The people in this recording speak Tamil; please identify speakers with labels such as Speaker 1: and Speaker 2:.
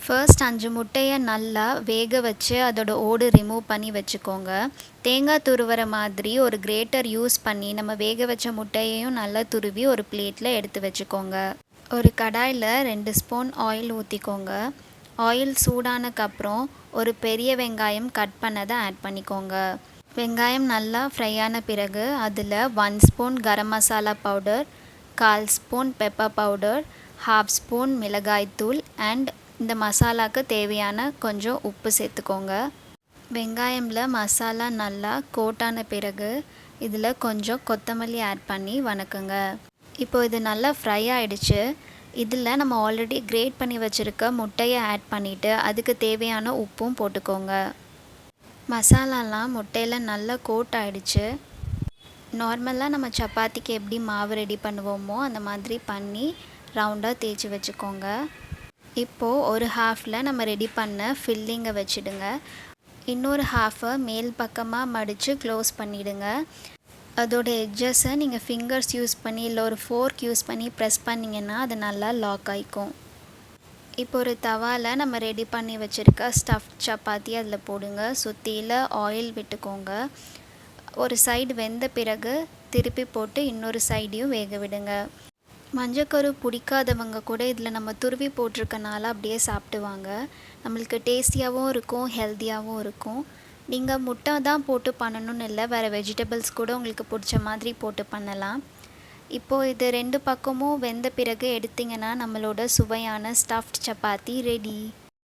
Speaker 1: ஃபர்ஸ்ட் 5 முட்டையை நல்லா வேக வச்சு அதோட ஓடு ரிமூவ் பண்ணி வச்சுக்கோங்க. தேங்காய் துருவுற மாதிரி ஒரு கிரேட்டர் யூஸ் பண்ணி நம்ம வேக வச்ச முட்டையையும் நல்லா துருவி ஒரு பிளேட்டில் எடுத்து வச்சுக்கோங்க. ஒரு கடாயில் 2 ஸ்பூன் ஆயில் ஊற்றிக்கோங்க. ஆயில் சூடானதுக்கப்புறம் ஒரு பெரிய வெங்காயம் கட் பண்ணதை ஆட் பண்ணிக்கோங்க. வெங்காயம் நல்லா ஃப்ரை ஆன பிறகு அதில் 1 spoon garam masala powder, 1/4 spoon pepper powder, 1/2 spoon மிளகாய்த்தூள் அண்ட் இந்த மசாலாவுக்கு தேவையான கொஞ்சம் உப்பு சேர்த்துக்கோங்க. வெங்காயமில் மசாலா நல்லா கோட்டான பிறகு இதில் கொஞ்சம் கொத்தமல்லி ஆட் பண்ணி வணக்குங்க. இப்போ இது நல்லா ஃப்ரை ஆகிடுச்சு. இதில் நம்ம ஆல்ரெடி கிரேட் பண்ணி வச்சுருக்க முட்டையை ஆட் பண்ணிவிட்டு அதுக்கு தேவையான உப்பும் போட்டுக்கோங்க. மசாலாலாம் முட்டையில் நல்லா கோட் ஆகிடுச்சு. நார்மலாக நம்ம சப்பாத்திக்கு எப்படி மாவு ரெடி பண்ணுவோமோ அந்த மாதிரி பண்ணி ரவுண்டாக தேய்ச்சி வச்சுக்கோங்க. இப்போது ஒரு ஹாஃபில் நம்ம ரெடி பண்ண ஃபில்லிங்கை வச்சுடுங்க. இன்னொரு ஹாஃபை மேல் பக்கமாக மடித்து க்ளோஸ் பண்ணிவிடுங்க. அதோட எட்ஜஸை நீங்கள் ஃபிங்கர்ஸ் யூஸ் பண்ணி இல்லை ஒரு ஃபோர்க் யூஸ் பண்ணி ப்ரெஸ் பண்ணிங்கன்னா அது நல்லா லாக் ஆகிக்கும். இப்போ ஒரு தவாவில் நம்ம ரெடி பண்ணி வச்சுருக்க ஸ்டஃப்ட் சப்பாத்தி அதில் போடுங்க. சுற்றியில் ஆயில் விட்டுக்கோங்க. ஒரு சைடு வெந்த பிறகு திருப்பி போட்டு இன்னொரு சைடையும் வேக விடுங்க. மஞ்சக்கரு பிடிக்காதவங்க கூட இதில் நம்ம துருவி போட்டிருக்கனால அப்படியே சாப்பிடுவாங்க. நம்மளுக்கு டேஸ்டியாகவும் இருக்கும், ஹெல்த்தியாகவும் இருக்கும். நீங்கள் முட்டை தான் போட்டு பண்ணணும்னு இல்லை, வேறு வெஜிடபிள்ஸ் கூட உங்களுக்கு பிடிச்ச மாதிரி போட்டு பண்ணலாம். இப்போது இது 2 பக்கமும் வெந்த பிறகு எடுத்திங்கன்னா நம்மளோட சுவையான ஸ்டஃப்ட் சப்பாத்தி ரெடி.